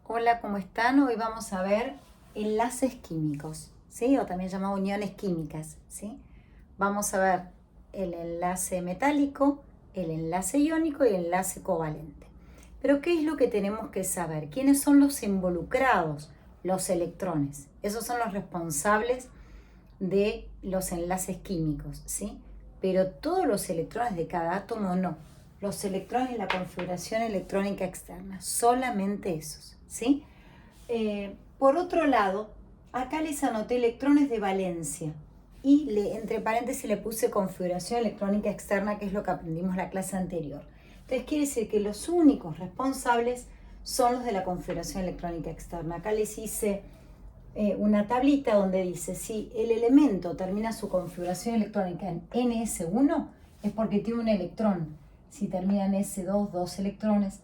Hola, ¿cómo están? Hoy vamos a ver enlaces químicos, ¿sí? O también llamado uniones químicas, ¿sí? Vamos a ver el enlace metálico, el enlace iónico y el enlace covalente. Pero ¿qué es lo que tenemos que saber? ¿Quiénes son los involucrados? Los electrones. Esos son los responsables de los enlaces químicos, ¿sí? Pero todos los electrones de cada átomo no. Los electrones de la configuración electrónica externa, solamente esos, ¿sí? Por otro lado, acá les anoté electrones de valencia y entre paréntesis le puse configuración electrónica externa, que es lo que aprendimos en la clase anterior. Entonces quiere decir que los únicos responsables son los de la configuración electrónica externa. Acá les hice una tablita donde dice si el elemento termina su configuración electrónica en ns1 es porque tiene un electrón. Si termina en s2, dos electrones.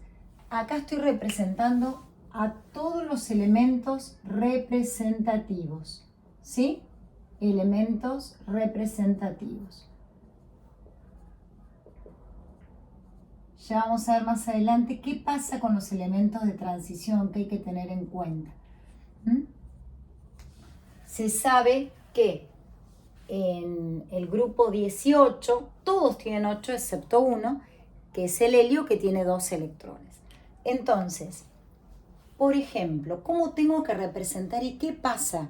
Acá estoy representando a todos los elementos representativos, ¿sí? Elementos representativos. Ya vamos a ver más adelante qué pasa con los elementos de transición que hay que tener en cuenta. Se sabe que en el grupo 18, todos tienen 8 excepto uno, que es el helio, que tiene 2 electrones. Entonces, por ejemplo, ¿cómo tengo que representar y qué pasa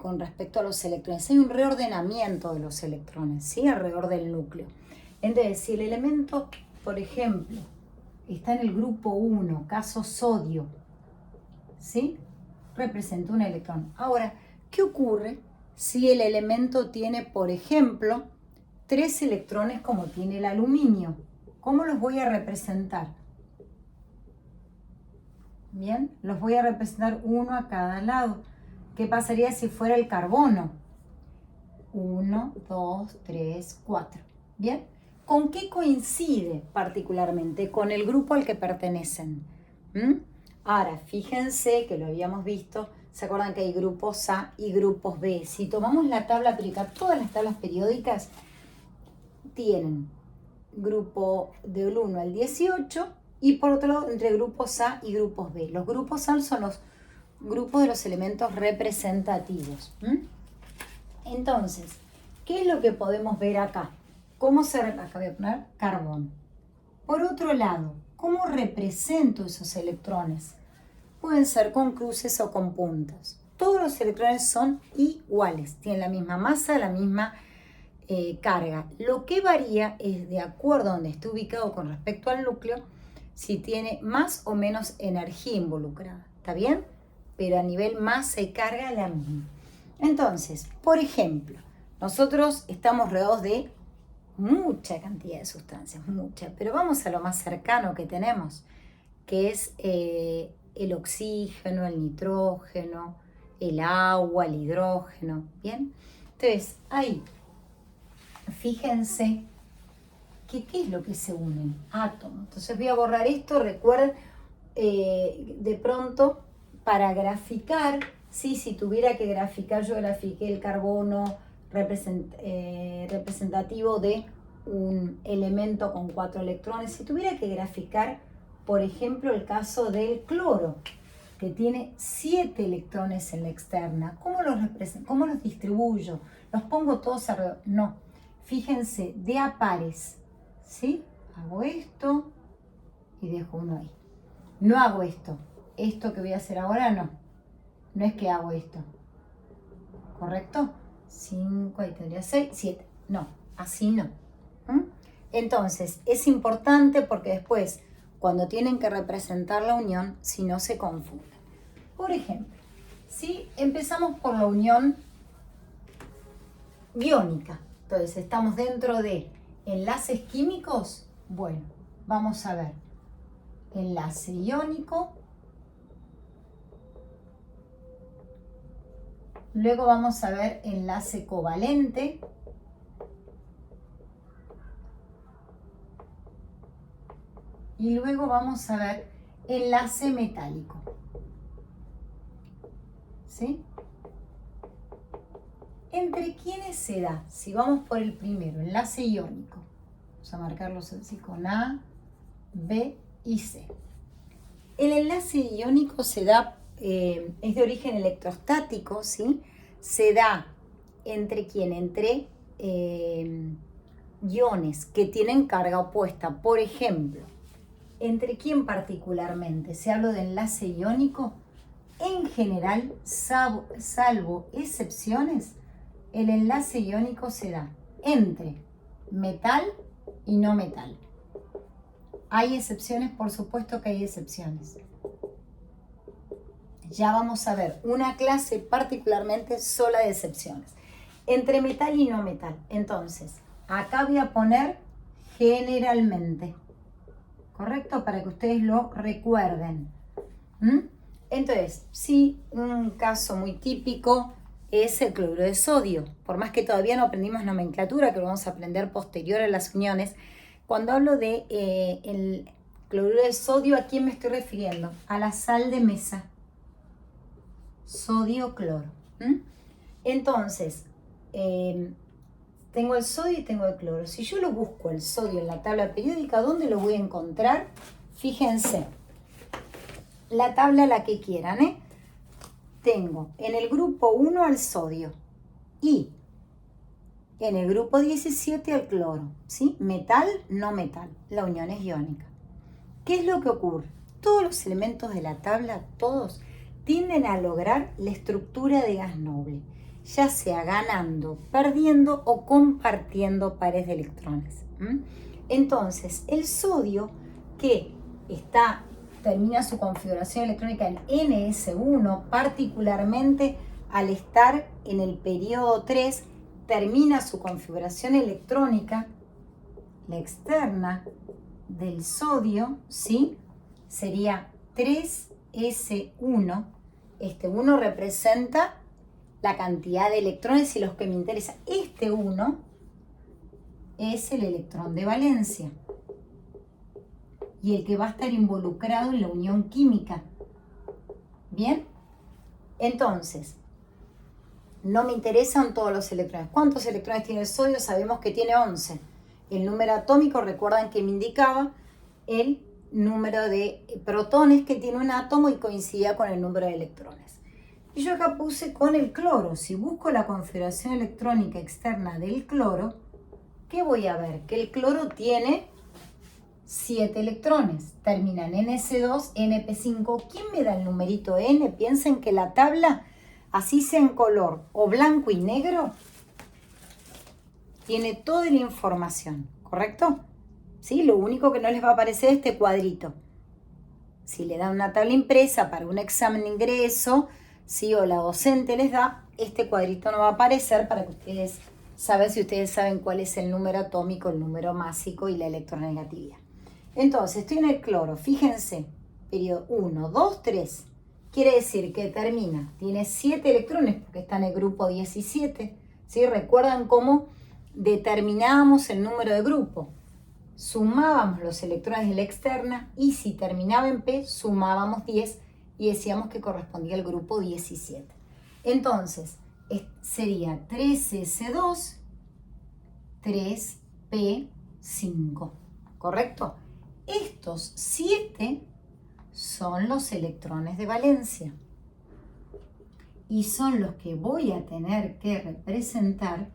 con respecto a los electrones? Hay un reordenamiento de los electrones, ¿sí? Alrededor del núcleo. Entonces, si el elemento, por ejemplo, está en el grupo 1, caso sodio, ¿sí? Representa un electrón. Ahora, ¿qué ocurre si el elemento tiene, por ejemplo, 3 electrones como tiene el aluminio? ¿Cómo los voy a representar? Bien, los voy a representar uno a cada lado. ¿Qué pasaría si fuera el carbono? 1, 2, 3, 4. Bien, ¿con qué coincide particularmente? Con el grupo al que pertenecen. Ahora, fíjense que lo habíamos visto, ¿se acuerdan que hay grupos A y grupos B? Si tomamos la tabla periódica, todas las tablas periódicas tienen grupo del 1 al 18 y por otro lado entre grupos A y grupos B. Los grupos A son los grupos de los elementos representativos. Entonces, ¿qué es lo que podemos ver acá? Acá voy a poner carbón. Por otro lado, ¿cómo represento esos electrones? Pueden ser con cruces o con puntos. Todos los electrones son iguales, tienen la misma masa, la misma carga. Lo que varía es de acuerdo a donde esté ubicado con respecto al núcleo, si tiene más o menos energía involucrada. ¿Está bien? Pero a nivel masa y carga la misma. Entonces, por ejemplo, nosotros estamos rodeados de mucha cantidad de sustancias, mucha, pero vamos a lo más cercano que tenemos, que es el oxígeno, el nitrógeno, el agua, el hidrógeno, ¿bien? Entonces, ahí, fíjense que ¿qué es lo que se unen? Átomos. Entonces voy a borrar esto, recuerden, de pronto, para graficar, ¿sí? Si tuviera que graficar, yo grafiqué el carbono representativo de un elemento con 4 electrones. Si tuviera que graficar, por ejemplo, el caso del cloro, que tiene 7 electrones en la externa, ¿cómo los distribuyo? ¿Los pongo todos alrededor? No. Fíjense, de a pares, ¿sí? Hago esto y dejo uno ahí. No hago esto. Esto que voy a hacer ahora no. No es que hago esto. ¿Correcto? 5, ahí tendría 6, 7. No, así no. Entonces, es importante porque después, cuando tienen que representar la unión, si no se confunden. Por ejemplo, si empezamos por la unión iónica, entonces estamos dentro de enlaces químicos. Bueno, vamos a ver enlace iónico, luego vamos a ver enlace covalente, y luego vamos a ver enlace metálico. ¿Sí? ¿Entre quiénes se da? Si vamos por el primero, enlace iónico. Vamos a marcarlos así con A, B y C. El enlace iónico se da, es de origen electrostático, ¿sí? Se da entre quién, entre iones que tienen carga opuesta. Por ejemplo, ¿entre quién particularmente? Se habla de enlace iónico. En general, salvo excepciones, el enlace iónico se da entre metal y no metal. ¿Hay excepciones? Por supuesto que hay excepciones. Ya vamos a ver una clase particularmente sola de excepciones. Entre metal y no metal. Entonces, acá voy a poner generalmente. ¿Correcto? Para que ustedes lo recuerden. Entonces, sí, un caso muy típico es el cloruro de sodio. Por más que todavía no aprendimos nomenclatura, que lo vamos a aprender posterior a las uniones, cuando hablo de el cloruro de sodio, ¿a quién me estoy refiriendo? A la sal de mesa. Sodio-cloro. Entonces, tengo el sodio y tengo el cloro. Si yo lo busco el sodio en la tabla periódica, ¿dónde lo voy a encontrar? Fíjense, la tabla la que quieran, Tengo en el grupo 1 al sodio y en el grupo 17 al cloro, ¿sí? Metal, no metal, la unión es iónica. ¿Qué es lo que ocurre? Todos los elementos de la tabla, todos, tienden a lograr la estructura de gas noble, ya sea ganando, perdiendo o compartiendo pares de electrones. Entonces, el sodio, que termina su configuración electrónica en NS1, particularmente al estar en el periodo 3, termina su configuración electrónica, la externa del sodio, ¿sí? Sería 3S1. Este 1 representa la cantidad de electrones y los que me interesa. Este 1 es el electrón de valencia y el que va a estar involucrado en la unión química. ¿Bien? Entonces, no me interesan todos los electrones. ¿Cuántos electrones tiene el sodio? Sabemos que tiene 11. El número atómico, recuerdan que me indicaba el número de protones que tiene un átomo y coincidía con el número de electrones. Y yo acá puse con el cloro. Si busco la configuración electrónica externa del cloro, ¿qué voy a ver? Que el cloro tiene 7 electrones. Termina en NS2, NP5. ¿Quién me da el numerito N? Piensen que la tabla, así sea en color o blanco y negro, tiene toda la información, ¿correcto? ¿Sí? Lo único que no les va a aparecer es este cuadrito. Si le dan una tabla impresa para un examen de ingreso, ¿sí? O la docente les da, este cuadrito no va a aparecer para que ustedes saben si ustedes saben cuál es el número atómico, el número másico y la electronegatividad. Entonces, estoy en el cloro, fíjense, periodo 1, 2, 3. Quiere decir que tiene 7 electrones porque está en el grupo 17. ¿Sí? ¿Recuerdan cómo determinábamos el número de grupo? Sumábamos los electrones de la externa y si terminaba en P, sumábamos 10 y decíamos que correspondía al grupo 17. Entonces, sería 3S2, 3P5, ¿correcto? Estos 7 son los electrones de valencia y son los que voy a tener que representar,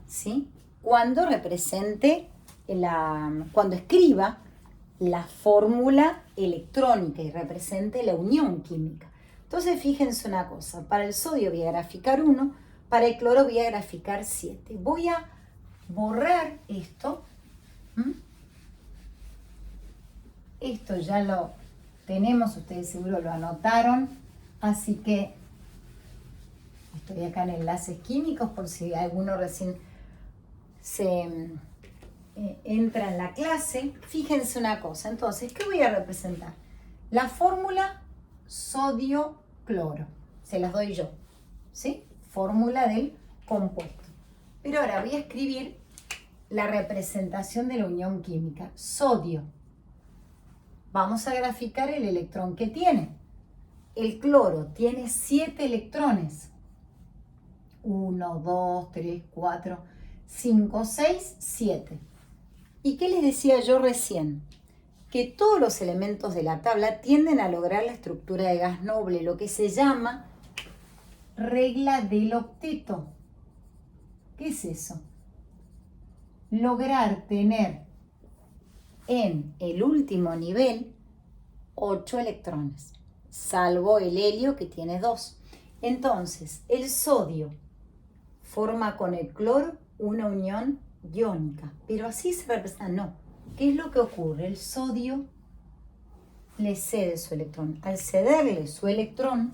¿sí? Cuando escriba la fórmula electrónica y represente la unión química. Entonces, fíjense una cosa, para el sodio voy a graficar 1, para el cloro voy a graficar 7. Voy a borrar esto. Esto ya lo tenemos, ustedes seguro lo anotaron, así que estoy acá en enlaces químicos por si alguno recién se entra en la clase. Fíjense una cosa, entonces, ¿qué voy a representar? La fórmula sodio-cloro, se las doy yo, ¿sí? Fórmula del compuesto. Pero ahora voy a escribir la representación de la unión química. Sodio. Vamos a graficar el electrón que tiene. El cloro tiene 7 electrones. 1, 2, 3, 4, 5, 6, 7. ¿Y qué les decía yo recién? Que todos los elementos de la tabla tienden a lograr la estructura de gas noble, lo que se llama regla del octeto. ¿Qué es eso? Lograr tener en el último nivel 8 electrones, salvo el helio que tiene 2. Entonces, el sodio forma con el cloro una unión iónica, pero así se representa, no. ¿Qué es lo que ocurre? El sodio le cede su electrón. Al cederle su electrón,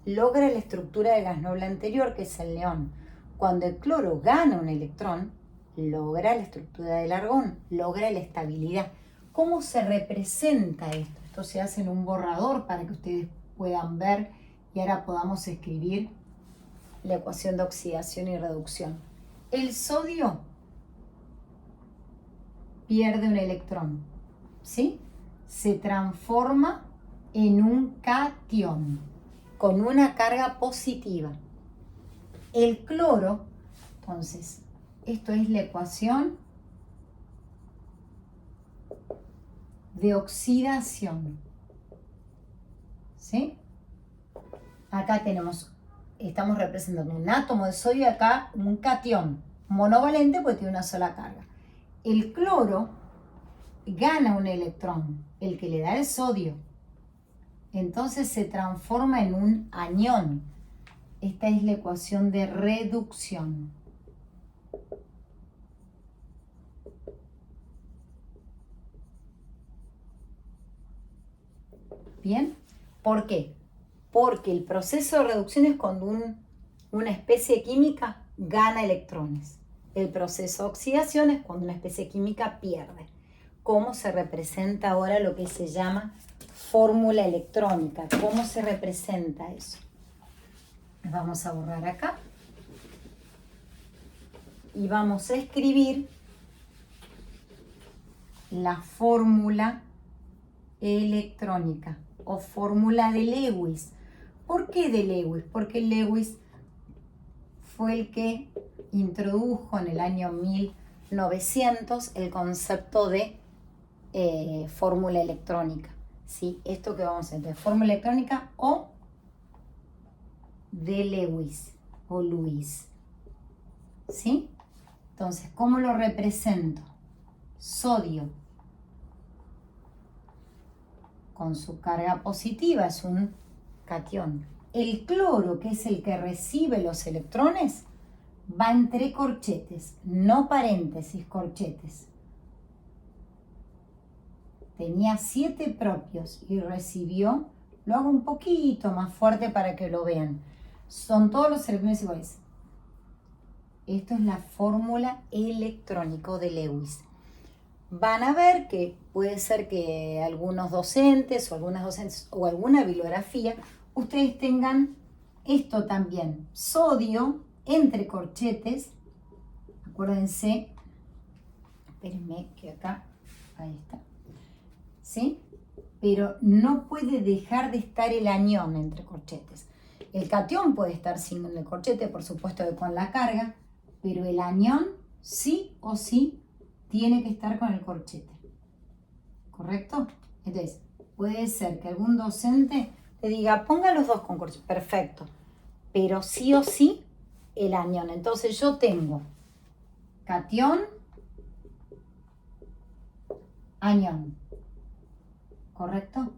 logra la estructura del gas noble anterior, que es el neón. Cuando el cloro gana un electrón, logra la estructura del argón, logra la estabilidad. ¿Cómo se representa esto? Esto se hace en un borrador para que ustedes puedan ver y ahora podamos escribir la ecuación de oxidación y reducción. El sodio pierde un electrón, ¿sí? Se transforma en un catión con una carga positiva. El cloro, entonces, esto es la ecuación de oxidación, ¿sí? Acá estamos representando un átomo de sodio y acá un catión monovalente porque tiene una sola carga. El cloro gana un electrón, el que le da el sodio. Entonces se transforma en un anión. Esta es la ecuación de reducción. ¿Bien? ¿Por qué? Porque el proceso de reducción es cuando una especie química gana electrones. El proceso de oxidación es cuando una especie química pierde. ¿Cómo se representa ahora lo que se llama fórmula electrónica? ¿Cómo se representa eso? Vamos a borrar acá. Y vamos a escribir la fórmula electrónica o fórmula de Lewis. ¿Por qué de Lewis? Porque Lewis fue el que introdujo en el año 1900 el concepto de fórmula electrónica. ¿Sí? Esto que vamos a hacer, fórmula electrónica o de Lewis o Lewis. ¿Sí? Entonces, ¿cómo lo represento? Sodio con su carga positiva es un catión. El cloro, que es el que recibe los electrones, va entre corchetes, no paréntesis, corchetes. Tenía 7 propios y recibió, lo hago un poquito más fuerte para que lo vean. Son todos los electrones iguales. Esto es la fórmula electrónica de Lewis. Van a ver que puede ser que algunos docentes o algunas docentes o alguna bibliografía ustedes tengan esto también. Sodio entre corchetes. Acuérdense. Espérenme que acá. Ahí está. ¿Sí? Pero no puede dejar de estar el anión entre corchetes. El catión puede estar sin el corchete, por supuesto que con la carga, pero el anión sí o sí tiene que estar con el corchete. ¿Correcto? Entonces, puede ser que algún docente te diga, ponga los dos con corchete. Perfecto. Pero sí o sí el anión. Entonces yo tengo catión, anión. ¿Correcto?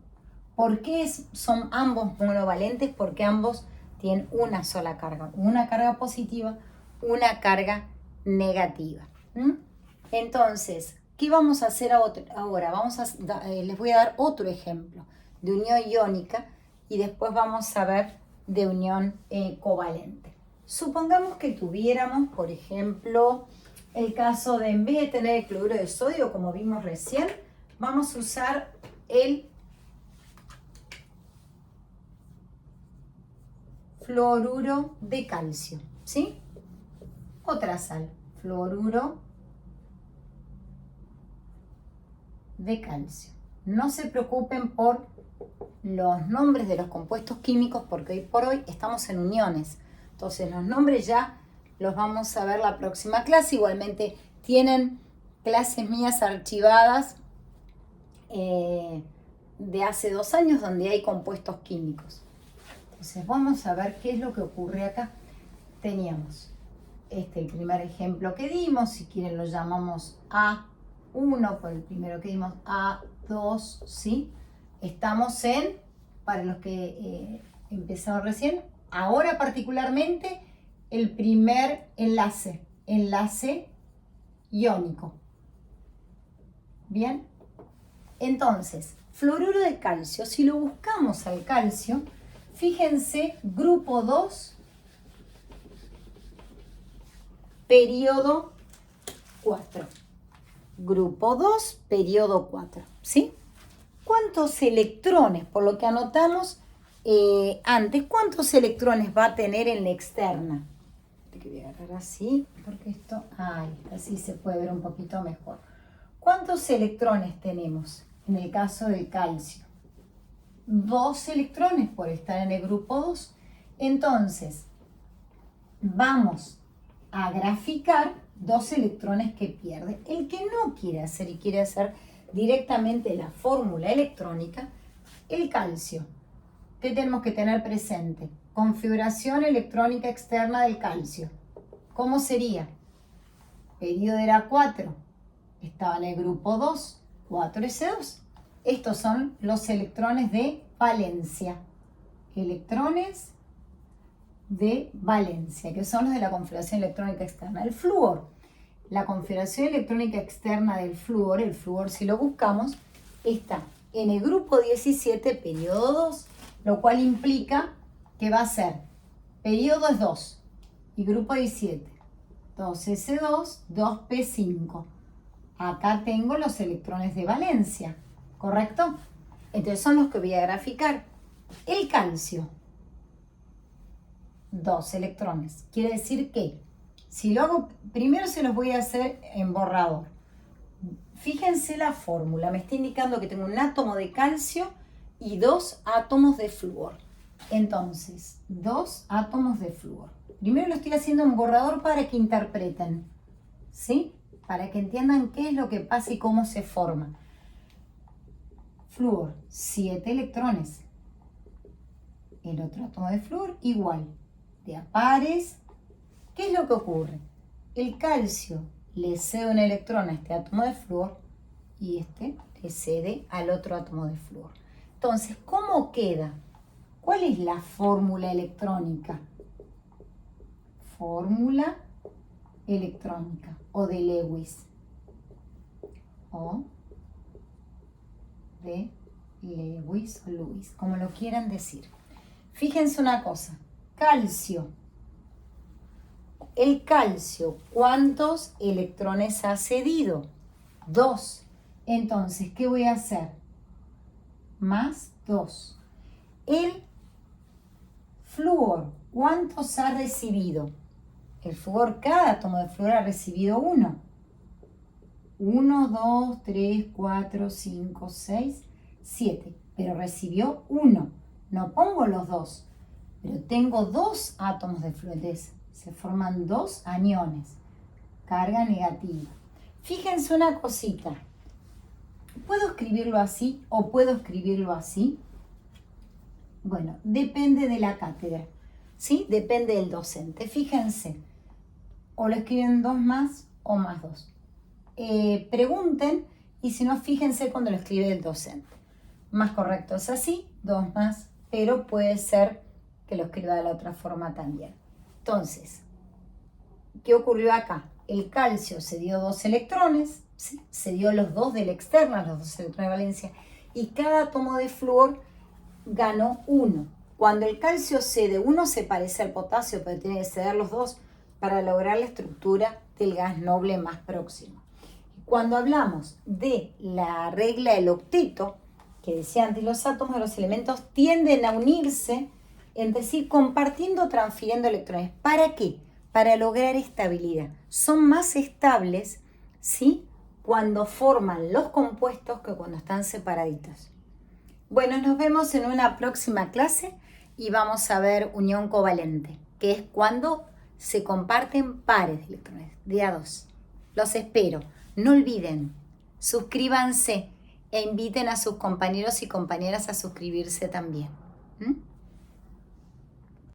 ¿Por qué son ambos monovalentes? Porque ambos tienen una sola carga. Una carga positiva, una carga negativa. Entonces, ¿qué vamos a hacer ahora? Les voy a dar otro ejemplo de unión iónica y después vamos a ver de unión covalente. Supongamos que tuviéramos, por ejemplo, el caso de, en vez de tener el cloruro de sodio, como vimos recién, vamos a usar el fluoruro de calcio, ¿sí? Otra sal, fluoruro de calcio. No se preocupen por los nombres de los compuestos químicos porque hoy por hoy estamos en uniones. Entonces los nombres ya los vamos a ver la próxima clase. Igualmente tienen clases mías archivadas de hace 2 años donde hay compuestos químicos. Entonces vamos a ver qué es lo que ocurre acá. Teníamos el primer ejemplo que dimos, si quieren lo llamamos A1, por el primero que dimos A2, ¿sí? Estamos para los que empezaron recién, ahora particularmente el primer enlace iónico. Bien, entonces, fluoruro de calcio, si lo buscamos al calcio, fíjense, grupo 2, periodo 4. Grupo 2, periodo 4, ¿sí? ¿Cuántos electrones, por lo que anotamos antes, cuántos electrones va a tener en la externa? Que voy a agarrar así, porque esto, así se puede ver un poquito mejor. ¿Cuántos electrones tenemos en el caso del calcio? 2 electrones por estar en el grupo 2. Entonces, vamos a graficar 2 electrones que pierde. El que no quiere hacer y quiere hacer directamente la fórmula electrónica, el calcio. ¿Qué tenemos que tener presente? Configuración electrónica externa del calcio. ¿Cómo sería? Periodo era 4. Estaba en el grupo 2, 4S2. Estos son los electrones de valencia. Electrones de valencia, que son los de la configuración electrónica externa. El flúor. La configuración electrónica externa del flúor, el flúor si lo buscamos, está en el grupo 17, periodo 2, lo cual implica que va a ser periodo es 2 y grupo 17, 2S2, 2P5. Acá tengo los electrones de valencia, ¿correcto? Entonces son los que voy a graficar. El calcio, 2 electrones. Quiere decir que, si lo hago, primero se los voy a hacer en borrador. Fíjense la fórmula, me está indicando que tengo un átomo de calcio y 2 átomos de flúor. Entonces, 2 átomos de flúor. Primero lo estoy haciendo en borrador para que interpreten, ¿sí? Para que entiendan qué es lo que pasa y cómo se forma. Flúor, 7 electrones. El otro átomo de flúor igual, de a pares. ¿Qué es lo que ocurre? El calcio le cede un electrón a este átomo de flúor y este le cede al otro átomo de flúor. Entonces, ¿cómo queda? ¿Cuál es la fórmula electrónica? Fórmula electrónica o de Lewis. O de Lewis o Lewis, como lo quieran decir. Fíjense una cosa, calcio. El calcio, ¿cuántos electrones ha cedido? 2. Entonces, ¿qué voy a hacer? Más 2. El flúor, ¿cuántos ha recibido? El flúor, cada átomo de flúor ha recibido 1. 1, 2, 3, 4, 5, 6, 7. Pero recibió 1. No pongo los 2, pero tengo 2 átomos de flúor. Se forman 2 aniones. Carga negativa. Fíjense una cosita. ¿Puedo escribirlo así o puedo escribirlo así? Bueno, depende de la cátedra, ¿sí? Depende del docente. Fíjense, o lo escriben 2 más o más 2. Pregunten y si no, fíjense cuando lo escribe el docente. Más correcto es así, 2 más, pero puede ser que lo escriba de la otra forma también. Entonces, ¿qué ocurrió acá? El calcio se dio 2 electrones, ¿sí? Se dio los 2 de la externa, los 2 electrones de valencia, y cada átomo de flúor ganó 1. Cuando el calcio cede 1 se parece al potasio, pero tiene que ceder los 2 para lograr la estructura del gas noble más próximo. Cuando hablamos de la regla del octeto, que decía antes, los átomos de los elementos tienden a unirse entre sí compartiendo o transfiriendo electrones. ¿Para qué? Para lograr estabilidad. Son más estables, ¿sí?, cuando forman los compuestos que cuando están separaditos. Bueno, nos vemos en una próxima clase y vamos a ver unión covalente, que es cuando se comparten pares de electrones, de a 2. Los espero. No olviden, suscríbanse e inviten a sus compañeros y compañeras a suscribirse también. ¿Mm?